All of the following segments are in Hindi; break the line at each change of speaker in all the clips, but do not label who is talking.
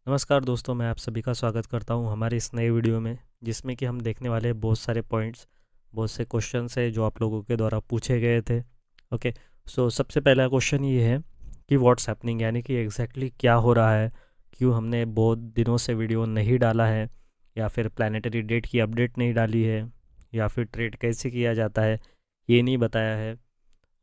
नमस्कार दोस्तों, मैं आप सभी का स्वागत करता हूं हमारे इस नए वीडियो में, जिसमें कि हम देखने वाले हैं बहुत सारे पॉइंट्स, बहुत से क्वेश्चंस है जो आप लोगों के द्वारा पूछे गए थे। ओके। सो सबसे पहला क्वेश्चन ये है कि व्हाट्स हैपनिंग, यानी कि एग्जैक्टली क्या हो रहा है, क्यों हमने बहुत दिनों से वीडियो नहीं डाला है, या फिर प्लानिटरी डेट की अपडेट नहीं डाली है, या फिर ट्रेड कैसे किया जाता है ये नहीं बताया है,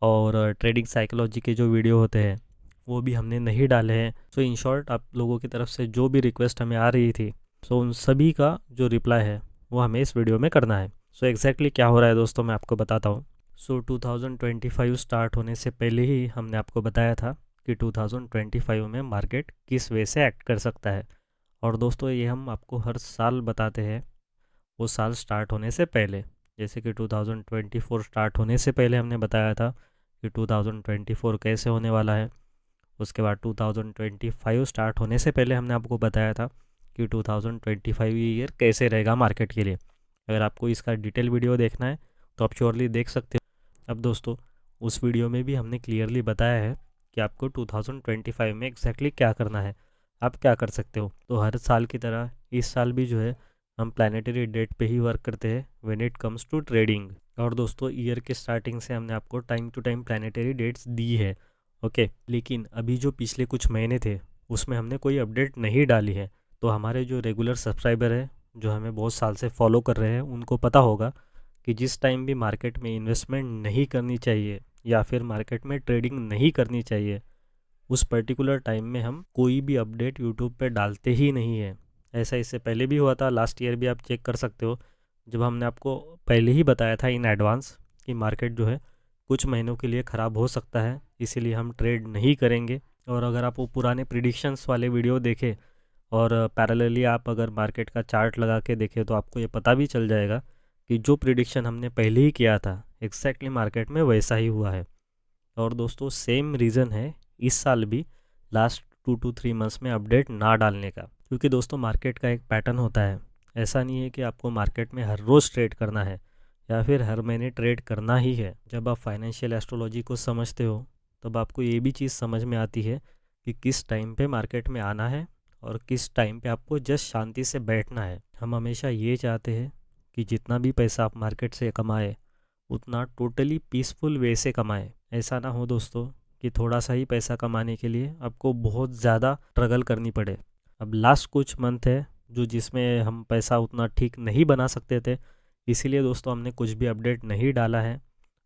और ट्रेडिंग साइकोलॉजी के जो वीडियो होते हैं वो भी हमने नहीं डाले हैं। सो इन शॉर्ट, आप लोगों की तरफ से जो भी रिक्वेस्ट हमें आ रही थी, सो उन सभी का जो रिप्लाई है वो हमें इस वीडियो में करना है। सो एग्जैक्टली क्या हो रहा है दोस्तों, मैं आपको बताता हूँ। सो 2025 स्टार्ट होने से पहले ही हमने आपको बताया था कि 2025 में मार्केट किस वे से एक्ट कर सकता है। और दोस्तों, ये हम आपको हर साल बताते हैं, वो साल स्टार्ट होने से पहले। जैसे कि 2024 स्टार्ट होने से पहले हमने बताया था कि 2024 कैसे होने वाला है। उसके बाद 2025 स्टार्ट होने से पहले हमने आपको बताया था कि 2025 ईयर कैसे रहेगा मार्केट के लिए। अगर आपको इसका डिटेल वीडियो देखना है तो आप श्योरली देख सकते हो। अब दोस्तों, उस वीडियो में भी हमने क्लियरली बताया है कि आपको 2025 में एग्जैक्टली क्या करना है, आप क्या कर सकते हो। तो हर साल की तरह इस साल भी जो है हम प्लानिटरी डेट पे ही वर्क करते हैं when it comes to trading. और दोस्तों, ईयर के स्टार्टिंग से हमने आपको time to time planetary dates दी है। ओके, लेकिन अभी जो पिछले कुछ महीने थे उसमें हमने कोई अपडेट नहीं डाली है। तो हमारे जो रेगुलर सब्सक्राइबर है, जो हमें बहुत साल से फॉलो कर रहे हैं, उनको पता होगा कि जिस टाइम भी मार्केट में इन्वेस्टमेंट नहीं करनी चाहिए या फिर मार्केट में ट्रेडिंग नहीं करनी चाहिए, उस पर्टिकुलर टाइम में हम कोई भी अपडेट यूट्यूब पे डालते ही नहीं है। ऐसा इससे पहले भी हुआ था, लास्ट ईयर भी आप चेक कर सकते हो, जब हमने आपको पहले ही बताया था इन एडवांस कि मार्केट जो है कुछ महीनों के लिए ख़राब हो सकता है, इसीलिए हम ट्रेड नहीं करेंगे। और अगर आप वो पुराने प्रिडिक्शंस वाले वीडियो देखें और पैरेलली आप अगर मार्केट का चार्ट लगा के देखें, तो आपको ये पता भी चल जाएगा कि जो प्रिडिक्शन हमने पहले ही किया था एग्जैक्टली मार्केट में वैसा ही हुआ है। और दोस्तों, सेम रीज़न है इस साल भी लास्ट 2 to 3 मंथ्स में अपडेट ना डालने का, क्योंकि दोस्तों मार्केट का एक पैटर्न होता है। ऐसा नहीं है कि आपको मार्केट में हर रोज़ ट्रेड करना है या फिर हर महीने ट्रेड करना ही है। जब आप फाइनेंशियल एस्ट्रोलॉजी को समझते हो तब आपको ये भी चीज़ समझ में आती है कि किस टाइम पे मार्केट में आना है और किस टाइम पे आपको जस्ट शांति से बैठना है। हम हमेशा ये चाहते हैं कि जितना भी पैसा आप मार्केट से कमाए उतना टोटली पीसफुल वे से कमाएं। ऐसा ना हो दोस्तों कि थोड़ा सा ही पैसा कमाने के लिए आपको बहुत ज़्यादा स्ट्रगल करनी पड़े। अब लास्ट कुछ मंथ है जो जिसमें हम पैसा उतना ठीक नहीं बना सकते थे, इसीलिए दोस्तों हमने कुछ भी अपडेट नहीं डाला है।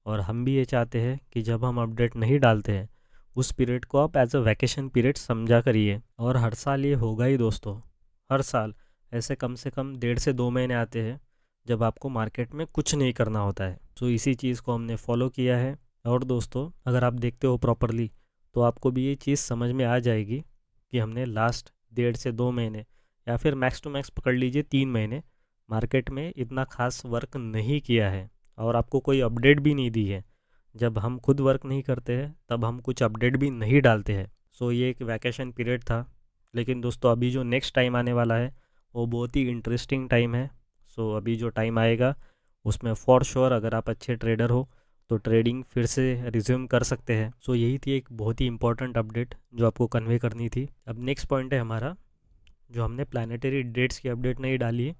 और हम भी ये चाहते हैं कि जब हम अपडेट नहीं डालते हैं उस पीरियड को आप एज अ वैकेशन पीरियड समझा करिए। और हर साल ये होगा ही दोस्तों, हर साल ऐसे कम से कम 1.5 से 2 महीने आते हैं जब आपको मार्केट में कुछ नहीं करना होता है। तो इसी चीज़ को हमने फॉलो किया है। और दोस्तों, अगर आप देखते हो प्रॉपरली तो आपको भी ये चीज़ समझ में आ जाएगी कि हमने लास्ट 1.5 से 2 महीने या फिर मैक्स टू मैक्स पकड़ लीजिए 3 महीने मार्केट में इतना खास वर्क नहीं किया है और आपको कोई अपडेट भी नहीं दी है। जब हम खुद वर्क नहीं करते हैं तब हम कुछ अपडेट भी नहीं डालते हैं। सो ये एक वैकेशन पीरियड था। लेकिन दोस्तों, अभी जो नेक्स्ट टाइम आने वाला है वो बहुत ही इंटरेस्टिंग टाइम है। सो अभी जो टाइम आएगा उसमें फॉर श्योर अगर आप अच्छे ट्रेडर हो तो ट्रेडिंग फिर से रिज्यूम कर सकते हैं। सो यही थी एक बहुत ही इंपॉर्टेंट अपडेट जो आपको कन्वे करनी थी। अब नेक्स्ट पॉइंट है हमारा, जो हमने प्लानिटरी डेट्स की अपडेट नहीं डाली है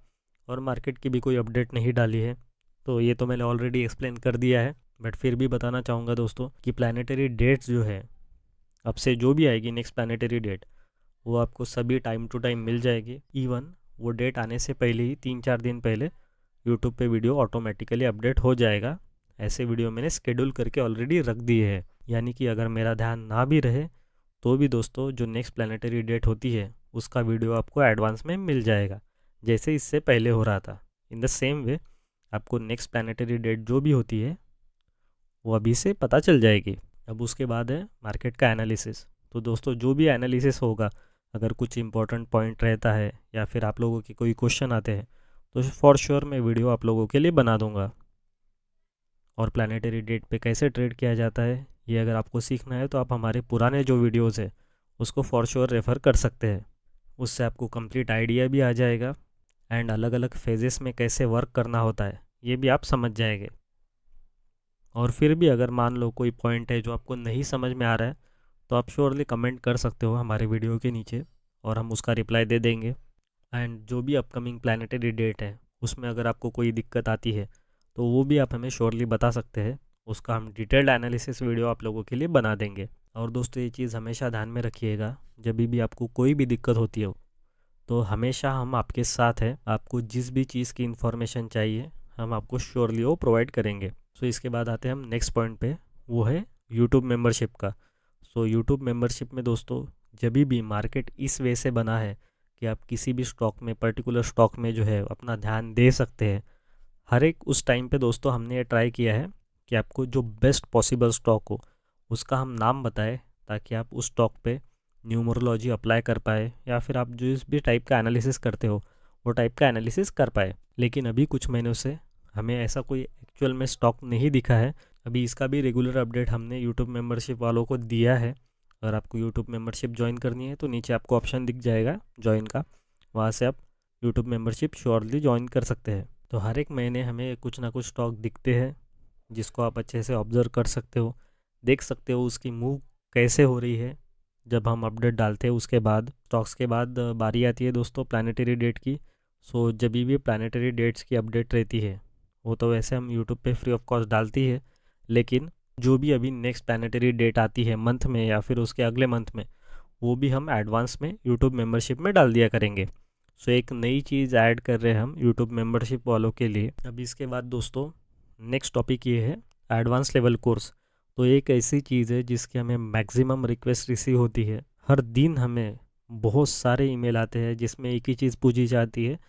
और मार्केट की भी कोई अपडेट नहीं डाली है। तो ये तो मैंने ऑलरेडी एक्सप्लेन कर दिया है, बट फिर भी बताना चाहूँगा दोस्तों कि प्लानिटरी डेट्स जो है अब से जो भी आएगी नेक्स्ट प्लानिटरी डेट, वो आपको सभी टाइम टू टाइम मिल जाएगी। इवन वो डेट आने से पहले ही 3-4 दिन पहले यूट्यूब पे वीडियो ऑटोमेटिकली अपडेट हो जाएगा। ऐसे वीडियो मैंने शेड्यूल करके ऑलरेडी रख दिए हैं, यानी कि अगर मेरा ध्यान ना भी रहे तो भी दोस्तों जो नेक्स्ट प्लानिटरी डेट होती है उसका वीडियो आपको एडवांस में मिल जाएगा, जैसे इससे पहले हो रहा था। इन द सेम वे आपको नेक्स्ट प्लानिटरी डेट जो भी होती है वो अभी से पता चल जाएगी। अब उसके बाद है मार्केट का एनालिसिस। तो दोस्तों, जो भी एनालिसिस होगा, अगर कुछ इंपॉर्टेंट पॉइंट रहता है या फिर आप लोगों के कोई क्वेश्चन आते हैं तो फॉर श्योर मैं वीडियो आप लोगों के लिए बना दूंगा। और प्लानिटरी डेट पे कैसे ट्रेड किया जाता है ये अगर आपको सीखना है तो आप हमारे पुराने जो वीडियोस है उसको फॉर श्योर रेफ़र कर सकते हैं। उससे आपको कंप्लीट आइडिया भी आ जाएगा एंड अलग अलग फेजेस में कैसे वर्क करना होता है ये भी आप समझ जाएंगे। और फिर भी अगर मान लो कोई पॉइंट है जो आपको नहीं समझ में आ रहा है तो आप श्योरली कमेंट कर सकते हो हमारे वीडियो के नीचे, और हम उसका रिप्लाई दे देंगे। एंड जो भी अपकमिंग प्लानिटरी डेट है उसमें अगर आपको कोई दिक्कत आती है तो वो भी आप हमें श्योरली बता सकते हैं, उसका हम डिटेल्ड एनालिसिस वीडियो आप लोगों के लिए बना देंगे। और दोस्तों ये चीज़ हमेशा ध्यान में रखिएगा, जब भी आपको कोई भी दिक्कत होती हो तो हमेशा हम आपके साथ हैं। आपको जिस भी चीज़ की इन्फॉर्मेशन चाहिए हम आपको श्योरली वो प्रोवाइड करेंगे। सो इसके बाद आते हैं हम नेक्स्ट पॉइंट पे, वो है यूट्यूब मेंबरशिप का। सो यूट्यूब मेंबरशिप में दोस्तों जब भी मार्केट इस वे से बना है कि आप किसी भी स्टॉक में, पर्टिकुलर स्टॉक में जो है अपना ध्यान दे सकते हैं, हर एक उस टाइम पे दोस्तों हमने ये ट्राई किया है कि आपको जो बेस्ट पॉसिबल स्टॉक हो उसका हम नाम बताएं, ताकि आप उस स्टॉक पे न्यूमरोलॉजी अप्लाई कर पाए या फिर आप जो इस भी टाइप का एनालिसिस करते हो वो टाइप का एनालिसिस कर पाए। लेकिन अभी कुछ महीनों से हमें ऐसा कोई एक्चुअल में स्टॉक नहीं दिखा है। अभी इसका भी रेगुलर अपडेट हमने यूट्यूब मेंबरशिप वालों को दिया है। अगर आपको यूट्यूब मेंबरशिप ज्वाइन करनी है तो नीचे आपको ऑप्शन दिख जाएगा ज्वाइन का, वहाँ से आप यूट्यूब मेंबरशिप श्योरली ज्वाइन कर सकते हैं। तो हर एक महीने हमें कुछ ना कुछ स्टॉक दिखते हैं जिसको आप अच्छे से ऑब्ज़र्व कर सकते हो, देख सकते हो उसकी मूव कैसे हो रही है। जब हम अपडेट डालते हैं उसके बाद, स्टॉक्स के बाद बारी आती है दोस्तों प्लानिटरी डेट की। सो जब भी प्लानिटरी डेट्स की अपडेट रहती है वो तो वैसे हम यूट्यूब पे फ्री ऑफ कॉस्ट डालती है, लेकिन जो भी अभी नेक्स्ट प्लानिटरी डेट आती है मंथ में या फिर उसके अगले मंथ में, वो भी हम एडवांस में यूट्यूब मेंबरशिप में डाल दिया करेंगे। सो एक नई चीज़ ऐड कर रहे हैं हम यूट्यूब मेंबरशिप वालों के लिए। अभी इसके बाद दोस्तों नेक्स्ट टॉपिक ये है एडवांस लेवल कोर्स। तो एक ऐसी चीज़ है जिसकी हमें मैक्सिमम रिक्वेस्ट रिसीव होती है। हर दिन हमें बहुत सारे ईमेल आते हैं जिसमें एक ही चीज़ पूछी जाती है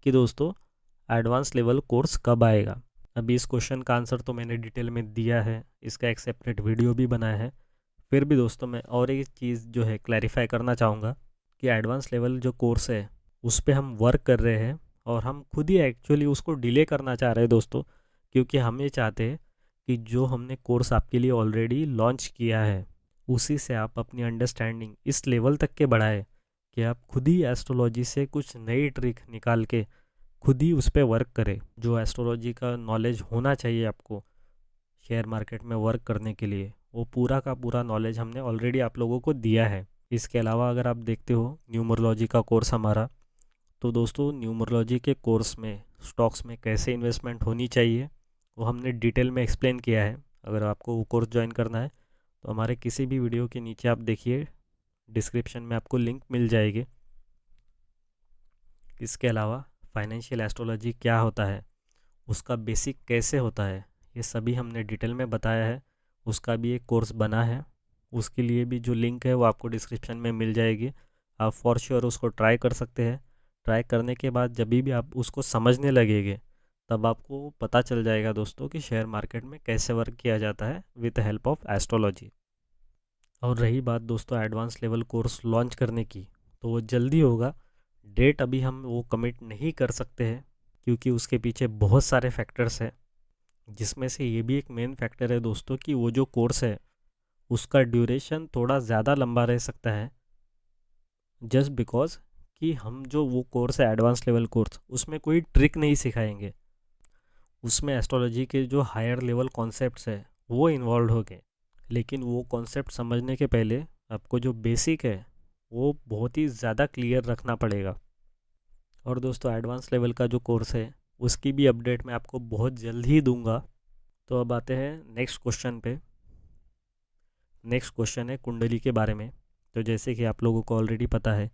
कि दोस्तों एडवांस लेवल कोर्स कब आएगा। अभी इस क्वेश्चन का आंसर तो मैंने डिटेल में दिया है, इसका एक सेपरेट वीडियो भी बनाया है। फिर भी दोस्तों मैं और एक चीज़ जो है क्लैरिफाई करना चाहूँगा कि एडवांस लेवल जो कोर्स है उस पर हम वर्क कर रहे हैं और हम खुद ही एक्चुअली उसको डिले करना चाह रहे हैं दोस्तों, क्योंकि हम ये चाहते हैं कि जो हमने कोर्स आपके लिए ऑलरेडी लॉन्च किया है उसी से आप अपनी अंडरस्टैंडिंग इस लेवल तक के बढ़ाए कि आप खुद ही एस्ट्रोलॉजी से कुछ नई ट्रिक निकाल के खुद ही उस पर वर्क करें। जो एस्ट्रोलॉजी का नॉलेज होना चाहिए आपको शेयर मार्केट में वर्क करने के लिए, वो पूरा का पूरा नॉलेज हमने ऑलरेडी आप लोगों को दिया है। इसके अलावा अगर आप देखते हो न्यूमरोलॉजी का कोर्स हमारा, तो दोस्तों न्यूमरोलॉजी के कोर्स में स्टॉक्स में कैसे इन्वेस्टमेंट होनी चाहिए वो हमने डिटेल में एक्सप्लेन किया है। अगर आपको वो कोर्स ज्वाइन करना है तो हमारे किसी भी वीडियो के नीचे आप देखिए, डिस्क्रिप्शन में आपको लिंक मिल जाएगी। इसके अलावा फाइनेंशियल एस्ट्रोलॉजी क्या होता है, उसका बेसिक कैसे होता है, ये सभी हमने डिटेल में बताया है। उसका भी एक कोर्स बना है, उसके लिए भी जो लिंक है वो आपको डिस्क्रिप्शन में मिल जाएगी। आप फॉर श्योर उसको ट्राई कर सकते हैं। ट्राई करने के बाद जब भी आप उसको समझने लगेंगे तब आपको पता चल जाएगा दोस्तों कि शेयर मार्केट में कैसे वर्क किया जाता है विद हेल्प ऑफ एस्ट्रोलॉजी। और रही बात दोस्तों एडवांस लेवल कोर्स लॉन्च करने की, तो वो जल्दी होगा। डेट अभी हम वो कमिट नहीं कर सकते हैं क्योंकि उसके पीछे बहुत सारे फैक्टर्स हैं, जिसमें से ये भी एक मेन फैक्टर है दोस्तों कि वो जो कोर्स है उसका ड्यूरेशन थोड़ा ज़्यादा लंबा रह सकता है। जस्ट बिकॉज कि हम जो वो कोर्स है एडवांस लेवल कोर्स, उसमें कोई ट्रिक नहीं सिखाएंगे, उसमें एस्ट्रोलॉजी के जो हायर लेवल कॉन्सेप्ट्स है वो इन्वॉल्व हो गए। लेकिन वो कॉन्सेप्ट समझने के पहले आपको जो बेसिक है वो बहुत ही ज़्यादा क्लियर रखना पड़ेगा। और दोस्तों एडवांस लेवल का जो कोर्स है उसकी भी अपडेट मैं आपको बहुत जल्द ही दूंगा। तो अब आते हैं नेक्स्ट क्वेश्चन पे। नेक्स्ट क्वेश्चन है कुंडली के बारे में। तो जैसे कि आप लोगों को ऑलरेडी पता है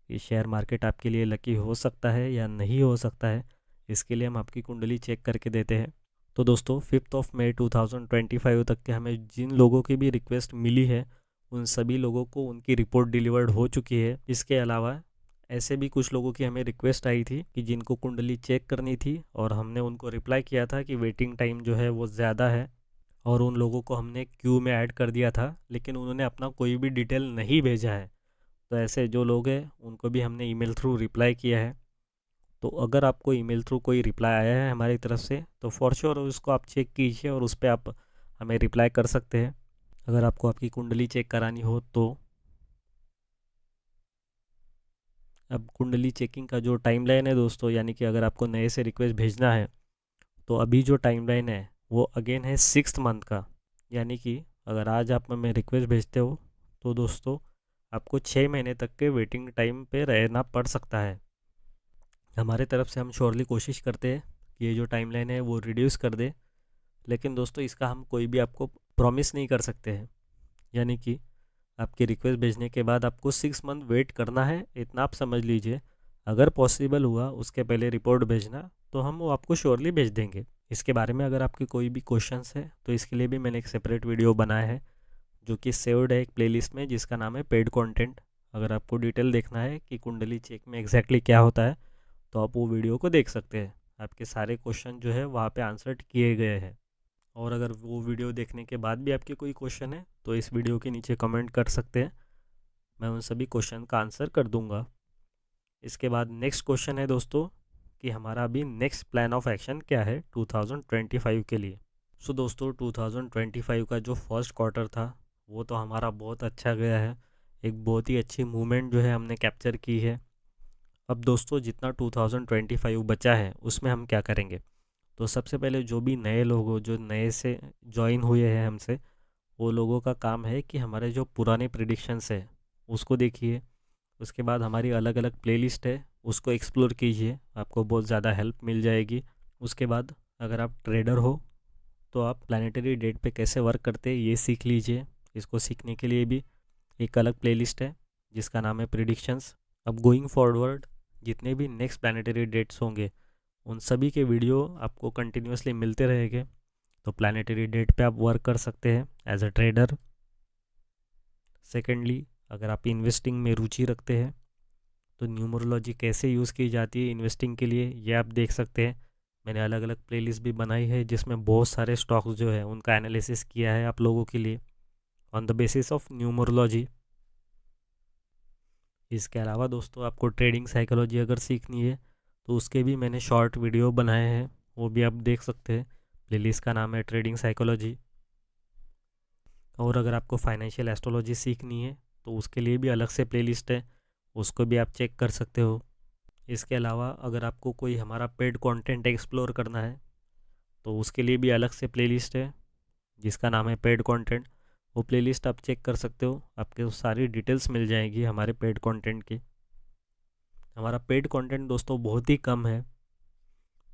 कि शेयर मार्केट आपके लिए लकी हो सकता है या नहीं हो सकता है, इसके लिए हम आपकी कुंडली चेक करके देते हैं। तो दोस्तों 5 मई 2025 तक के हमें जिन लोगों की भी रिक्वेस्ट मिली है उन सभी लोगों को उनकी रिपोर्ट डिलीवर्ड हो चुकी है। इसके अलावा ऐसे भी कुछ लोगों की हमें रिक्वेस्ट आई थी कि जिनको कुंडली चेक करनी थी और हमने उनको रिप्लाई किया था कि वेटिंग टाइम जो है वो ज़्यादा है, और उन लोगों को हमने क्यू में ऐड कर दिया था, लेकिन उन्होंने अपना कोई भी डिटेल नहीं भेजा है। तो ऐसे जो लोग हैं उनको भी हमने ईमेल थ्रू रिप्लाई किया है। तो अगर आपको ईमेल थ्रू कोई रिप्लाई आया है हमारी तरफ से तो फॉर श्योर उसको आप चेक कीजिए और उस पर आप हमें रिप्लाई कर सकते हैं अगर आपको आपकी कुंडली चेक करानी हो तो। अब कुंडली चेकिंग का जो टाइमलाइन है दोस्तों, यानी कि अगर आपको नए से रिक्वेस्ट भेजना है तो अभी जो टाइमलाइन है वो अगेन है 6th मंथ का। यानी कि अगर आज आप हमें रिक्वेस्ट भेजते हो तो दोस्तों आपको 6 महीने तक के वेटिंग टाइम पे रहना पड़ सकता है। हमारे तरफ से हम श्योरली कोशिश करते हैं कि ये जो टाइमलाइन है वो रिड्यूस कर दे, लेकिन दोस्तों इसका हम कोई भी आपको प्रॉमिस नहीं कर सकते हैं। यानी कि आपकी रिक्वेस्ट भेजने के बाद आपको 6 मंथ वेट करना है, इतना आप समझ लीजिए। अगर पॉसिबल हुआ उसके पहले रिपोर्ट भेजना तो हम वो आपको श्योरली भेज देंगे। इसके बारे में अगर आपके कोई भी क्वेश्चंस है तो इसके लिए भी मैंने एक सेपरेट वीडियो बनाया है जो कि सेव्ड है एक प्लेलिस्ट में, जिसका नाम है पेड कंटेंट। अगर आपको डिटेल देखना है कि कुंडली चेक में एग्जैक्टली क्या होता है तो आप वो वीडियो को देख सकते हैं। आपके सारे क्वेश्चन जो है वहाँ पे आंसर किए गए हैं। और अगर वो वीडियो देखने के बाद भी आपके कोई क्वेश्चन है तो इस वीडियो के नीचे कमेंट कर सकते हैं, मैं उन सभी क्वेश्चन का आंसर कर दूंगा। इसके बाद नेक्स्ट क्वेश्चन है दोस्तों कि हमारा अभी नेक्स्ट प्लान ऑफ एक्शन क्या है 2025 के लिए। सो दोस्तों 2025 का जो फर्स्ट क्वार्टर था वो तो हमारा बहुत अच्छा गया है। एक बहुत ही अच्छी मूवमेंट जो है हमने कैप्चर की है। अब दोस्तों जितना 2025 बचा है उसमें हम क्या करेंगे, तो सबसे पहले जो भी नए लोग हो, जो नए से ज्वाइन हुए हैं हमसे, वो लोगों का काम है कि हमारे जो पुराने प्रिडिक्शंस है उसको देखिए। उसके बाद हमारी अलग अलग प्लेलिस्ट है उसको एक्सप्लोर कीजिए, आपको बहुत ज़्यादा हेल्प मिल जाएगी। उसके बाद अगर आप ट्रेडर हो तो आप प्लानिटरी डेट पे कैसे वर्क करते हैं ये सीख लीजिए। इसको सीखने के लिए भी एक अलग प्लेलिस्ट है जिसका नाम है प्रिडिक्शंस। अब गोइंग फॉरवर्ड जितने भी नेक्स्ट प्लानिटरी डेट्स होंगे उन सभी के वीडियो आपको कंटिन्यूसली मिलते रहेंगे, तो प्लानिटरी डेट पे आप वर्क कर सकते हैं एज अ ट्रेडर। सेकेंडली अगर आप इन्वेस्टिंग में रुचि रखते हैं तो न्यूमरोलॉजी कैसे यूज़ की जाती है इन्वेस्टिंग के लिए ये आप देख सकते हैं। मैंने अलग अलग प्लेलिस्ट भी बनाई है जिसमें बहुत सारे स्टॉक्स जो है उनका एनालिसिस किया है आप लोगों के लिए on the basis of numerology. इसके अलावा दोस्तों आपको ट्रेडिंग साइकोलॉजी अगर सीखनी है तो उसके भी मैंने शॉर्ट वीडियो बनाए हैं, वो भी आप देख सकते हैं। प्लेलिस्ट का नाम है ट्रेडिंग साइकोलॉजी। और अगर आपको फाइनेंशियल एस्ट्रोलॉजी सीखनी है तो उसके लिए भी अलग से प्लेलिस्ट है, उसको भी आप चेक कर सकते हो। इसके अलावा अगर आपको कोई हमारा पेड कंटेंट एक्सप्लोर करना है तो उसके लिए भी अलग से प्लेलिस्ट है जिसका नाम है पेड कंटेंट। वो प्लेलिस्ट आप चेक कर सकते हो, आपके सारी डिटेल्स मिल जाएगी हमारे पेड कंटेंट की। हमारा पेड कंटेंट दोस्तों बहुत ही कम है,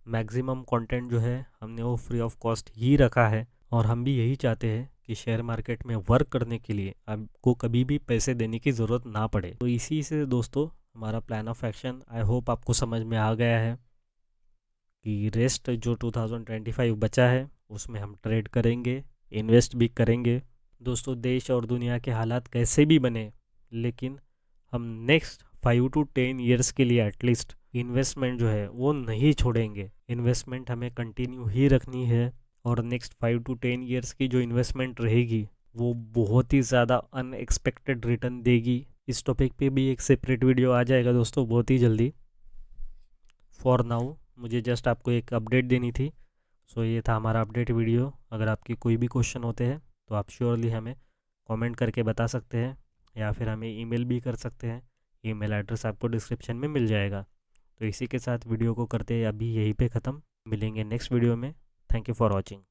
मैक्सिमम कंटेंट जो है हमने वो फ्री ऑफ कॉस्ट ही रखा है। और हम भी यही चाहते हैं कि शेयर मार्केट में वर्क करने के लिए आपको कभी भी पैसे देने की ज़रूरत ना पड़े। तो इसी से दोस्तों हमारा plan of action I hope आपको समझ में आ गया है कि रेस्ट जो 2025 बचा है उसमें हम ट्रेड करेंगे, इन्वेस्ट भी करेंगे। दोस्तों देश और दुनिया के हालात कैसे भी बने, लेकिन हम नेक्स्ट 5 to 10 ईयर्स के लिए एटलीस्ट इन्वेस्टमेंट जो है वो नहीं छोड़ेंगे। इन्वेस्टमेंट हमें कंटिन्यू ही रखनी है और नेक्स्ट 5 to 10 ईयर्स की जो इन्वेस्टमेंट रहेगी वो बहुत ही ज़्यादा अनएक्सपेक्टेड रिटर्न देगी। इस टॉपिक पे भी एक सेपरेट वीडियो आ जाएगा दोस्तों बहुत ही जल्दी। फॉर नाउ मुझे जस्ट आपको एक अपडेट देनी थी। सो ये था हमारा अपडेट वीडियो। अगर आपके कोई भी क्वेश्चन होते हैं तो आप श्योरली हमें कमेंट करके बता सकते हैं या फिर हमें ईमेल भी कर सकते हैं। ईमेल एड्रेस आपको डिस्क्रिप्शन में मिल जाएगा। तो इसी के साथ वीडियो को करते हैं अभी यहीं पे ख़त्म। मिलेंगे नेक्स्ट वीडियो में। Thank you for watching.